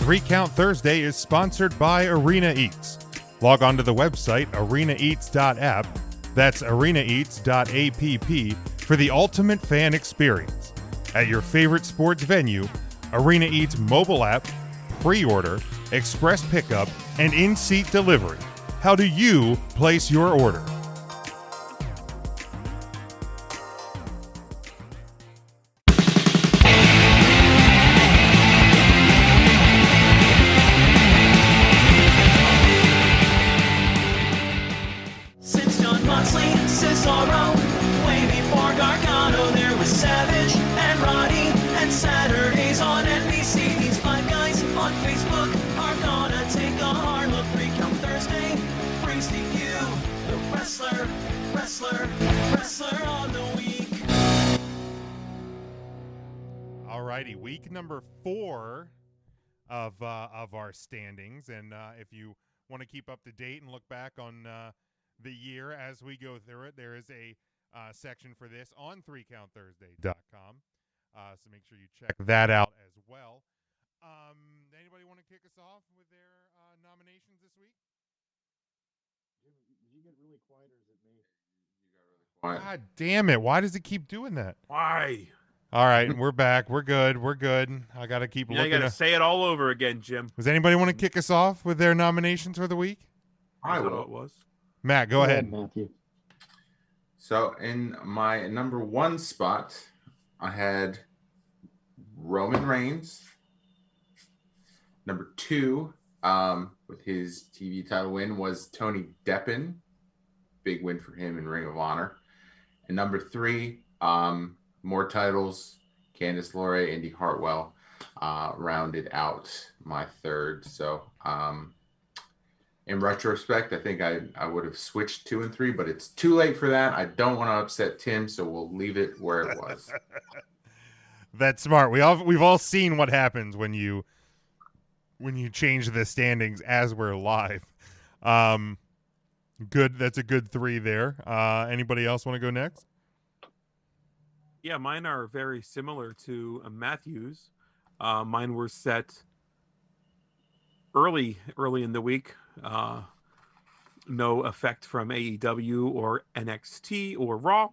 3 Count Thursday is sponsored by Arena Eats. Log on to the website arenaeats.app, that's arenaeats.app, for the ultimate fan experience. At your favorite sports venue, Arena Eats mobile app, pre-order, express pickup, and in-seat delivery. How do you place your order? Since John Moxley, Cesaro, way before Gargano, there was Savage and Roddy, and Saturdays on NBC. These five guys on Facebook are gonna take a hard look. 3 Count Thursday brings to you the wrestler on the week. Alrighty, week number 4 of our standings, and if you want to keep up to date and look back on the year as we go through it, there is a section for this on 3countthursday.com, so make sure you check that out as well. Anybody want to kick us off with their nominations this week? Did you get really quiet, or is it me? God damn it, why does it keep doing that? Why? All right, we're back. We're good. I got to keep You looking. got to say it all over again, Jim. Does anybody want to kick us off with their nominations for the week? I Is that will. how it was? Matt, go ahead. Matthew. So in my number 1 spot, I had Roman Reigns. Number 2, with his TV title win, was Tony Deppen. Big win for him in Ring of Honor. And number 3, more titles, Candice LeRae, Indy Hartwell, rounded out my 3rd. So in retrospect, I think I would have switched 2 and 3, but it's too late for that. I don't want to upset Tim, so we'll leave it where it was. That's smart. We've all seen what happens when you change the standings as we're live. Good. That's a good 3 there. Anybody else want to go next? Yeah, mine are very similar to Matthew's. Mine were set early in the week. No effect from AEW or NXT or Raw.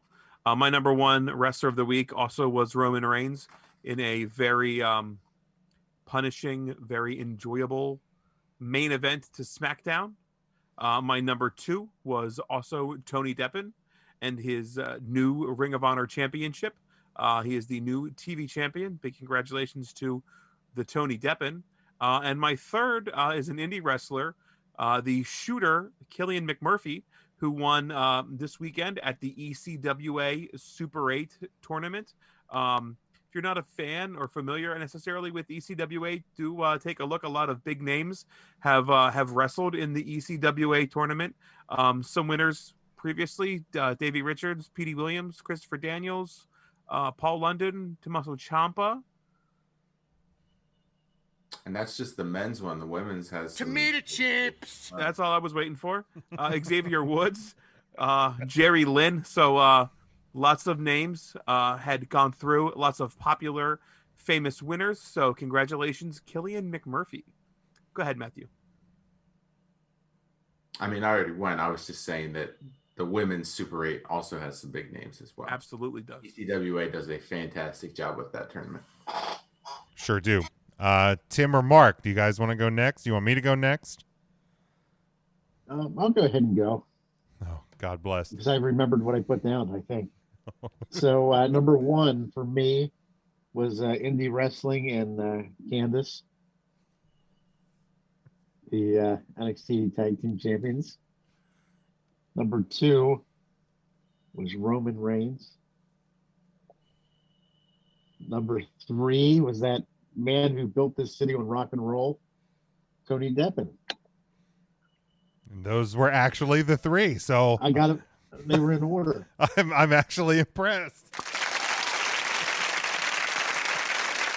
My number 1 wrestler of the week also was Roman Reigns in a very punishing, very enjoyable main event to SmackDown. My number 2 was also Tony Deppen and his new Ring of Honor championship. He is the new TV champion. Big congratulations to the Tony Deppen. And my 3rd is an indie wrestler, the shooter, Killian McMurphy, who won this weekend at the ECWA Super 8 tournament. If you're not a fan or familiar necessarily with ECWA, do take a look. A lot of big names have wrestled in the ECWA tournament. Some winners previously, Davey Richards, Petey Williams, Christopher Daniels, Paul London, Tommaso Ciampa. And that's just the men's one. The women's has Tomato chips. That's all I was waiting for. Xavier Woods, Jerry Lynn. So lots of names had gone through. Lots of popular, famous winners. So congratulations, Killian McMurphy. Go ahead, Matthew. I mean, I already went. I was just saying that the women's Super 8 also has some big names as well. Absolutely does. ECWA does a fantastic job with that tournament. Sure do. Tim or Mark, do you guys want to go next? Do you want me to go next? I'll go ahead and go Oh, God bless. because I remembered what I put down, I think. So number 1 for me was indie wrestling and Candice, the NXT Tag Team Champions. Number 2 was Roman Reigns. Number 3 was that man who built this city on rock and roll, Tony Deppen. And those were actually the 3, so I got it. They were in order. I'm actually impressed.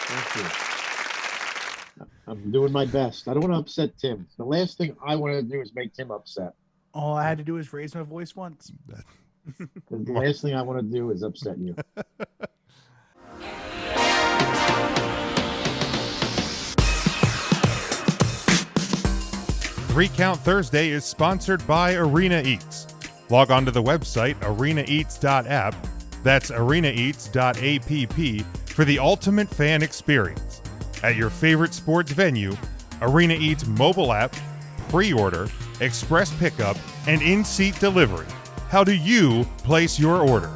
Thank you. I'm doing my best. I don't want to upset Tim. The last thing I want to do is make Tim upset. All I had to do was raise my voice once. The last thing I want to do is upset you. 3 Count Thursday is sponsored by Arena Eats. Log on to the website arenaeats.app. That's arenaeats.app for the ultimate fan experience. At your favorite sports venue, Arena Eats mobile app, pre-order, express pickup, and in-seat delivery. How do you place your order?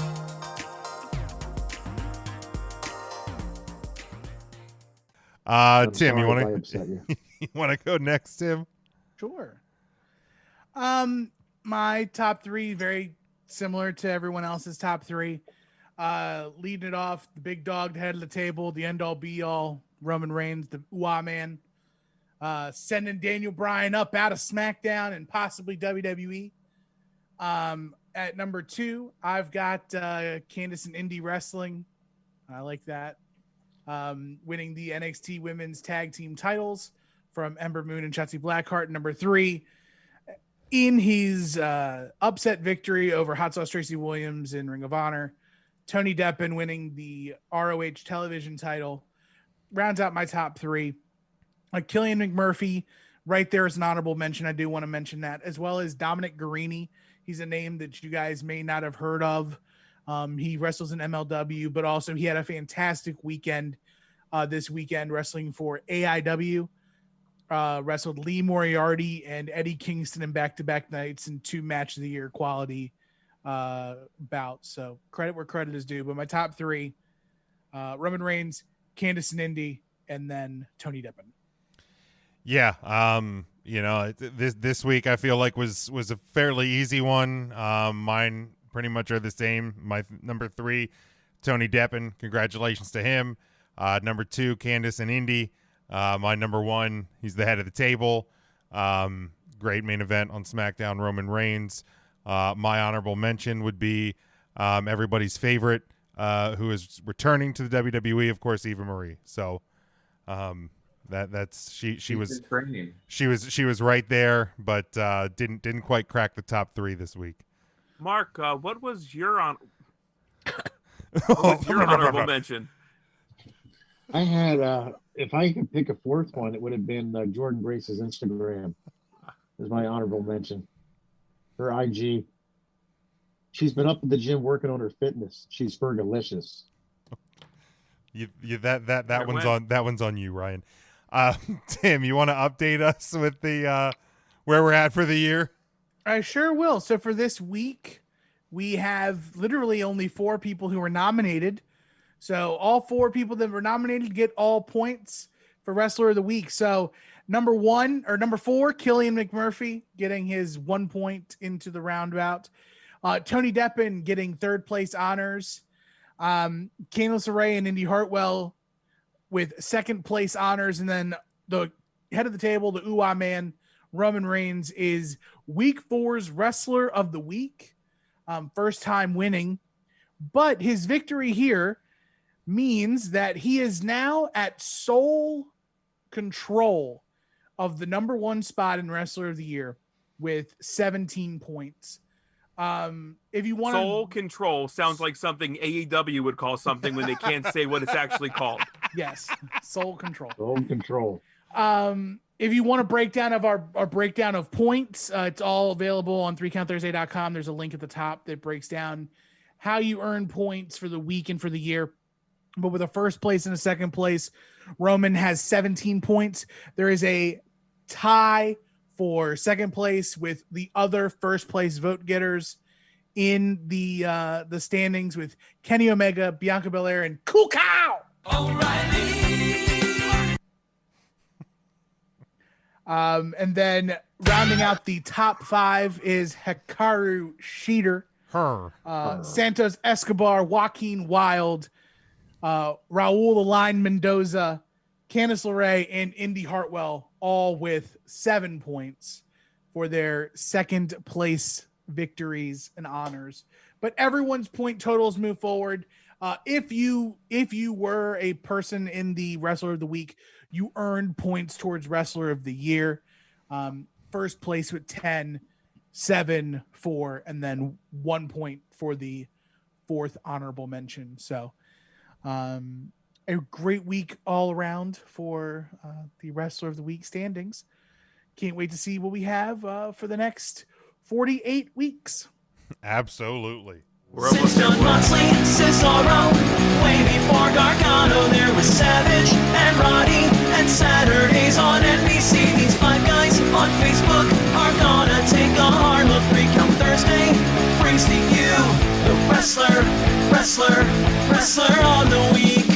I'm Tim, you sorry if I want upset you. you want to go next, Tim? Sure. My top three, very similar to everyone else's top three. Leading it off, the big dog, the head of the table, the end all be all, Roman Reigns, the ooh man. Sending Daniel Bryan up out of SmackDown and possibly WWE. At number 2, I've got Candice in Indie Wrestling. I like that. Winning the NXT Women's Tag Team titles from Ember Moon and Shotzi Blackheart. Number 3, in his upset victory over Hot Sauce Tracy Williams in Ring of Honor, Tony Deppen winning the ROH television title. Rounds out my top 3. Killian McMurphy, right there is an honorable mention. I do want to mention that, as well as Dominic Guarini. He's a name that you guys may not have heard of. He wrestles in MLW, but also he had a fantastic weekend this weekend wrestling for AIW. Wrestled Lee Moriarty and Eddie Kingston in back-to-back nights and 2 match of the year quality bouts. So credit where credit is due. But my top 3, Roman Reigns, Candice and Indy, and then Tony Deppen. Yeah, this week I feel like was a fairly easy one. Mine pretty much are the same. My number 3, Tony Deppen. Congratulations to him. Number 2, Candice and Indy. My number 1, he's the head of the table. Great main event on SmackDown, Roman Reigns. My honorable mention would be everybody's favorite, who is returning to the WWE, of course, Eva Marie. So that's she was right there, but didn't quite crack the top 3 this week. Mark, what was your honorable mention? I had, if I could pick a 4th one, it would have been Jordan Grace's Instagram. Is my honorable mention. Her IG. She's been up at the gym working on her fitness. She's fergalicious. That one's on you, Ryan. Tim, you want to update us with the where we're at for the year? I sure will. So for this week, we have literally only 4 people who were nominated. So all 4 people that were nominated get all points for Wrestler of the Week. So number 4, Killian McMurphy getting his 1 point into the roundabout. Tony Deppen getting 3rd place honors. Candice LeRae and Indy Hartwell with 2nd place honors. And then the head of the table, the ooh man, Roman Reigns, is week 4's Wrestler of the Week. First time winning. But his victory here means that he is now at sole control of the number 1 spot in Wrestler of the Year with 17 points. If you want sole control sounds like something AEW would call something when they can't say what it's actually called. Yes, sole control. Sole control. If you want a breakdown of our breakdown of points, it's all available on 3countthursday.com. There's a link at the top that breaks down how you earn points for the week and for the year. But with a 1st place and a 2nd place, Roman has 17 points. There is a tie for 2nd place with the other 1st place vote getters in the standings with Kenny Omega, Bianca Belair, and Cool Cow. O'Reilly. And then rounding out the top 5 is Hikaru Shida, Santos Escobar, Joaquin Wilde, Raul the Line Mendoza, Candice LeRae, and Indy Hartwell, all with 7 points for their 2nd place victories and honors. But everyone's point totals move forward. If you were a person in the Wrestler of the Week, you earned points towards Wrestler of the Year. 1st place with 10, 7, 4, and then 1 point for the 4th honorable mention. So a great week all around for the Wrestler of the Week standings. Can't wait to see what we have for the next 48 weeks. Absolutely. We're Since almost there, John boys. Moxley and Cesaro, way before Gargano, there was Savage and Roddy, and Saturdays on NBC. These five guys on Facebook are gonna take a hard look. Recount Thursday brings to you the wrestler on the week.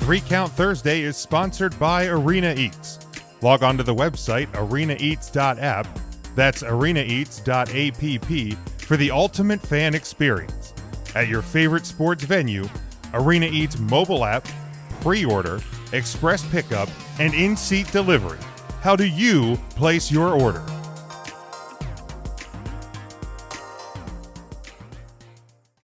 Recount Thursday is sponsored by Arena Eats. Log on to the website arenaeats.app, that's arenaeats.app, for the ultimate fan experience. At your favorite sports venue, Arena Eats mobile app, pre-order, express pickup, and in-seat delivery. How do you place your order?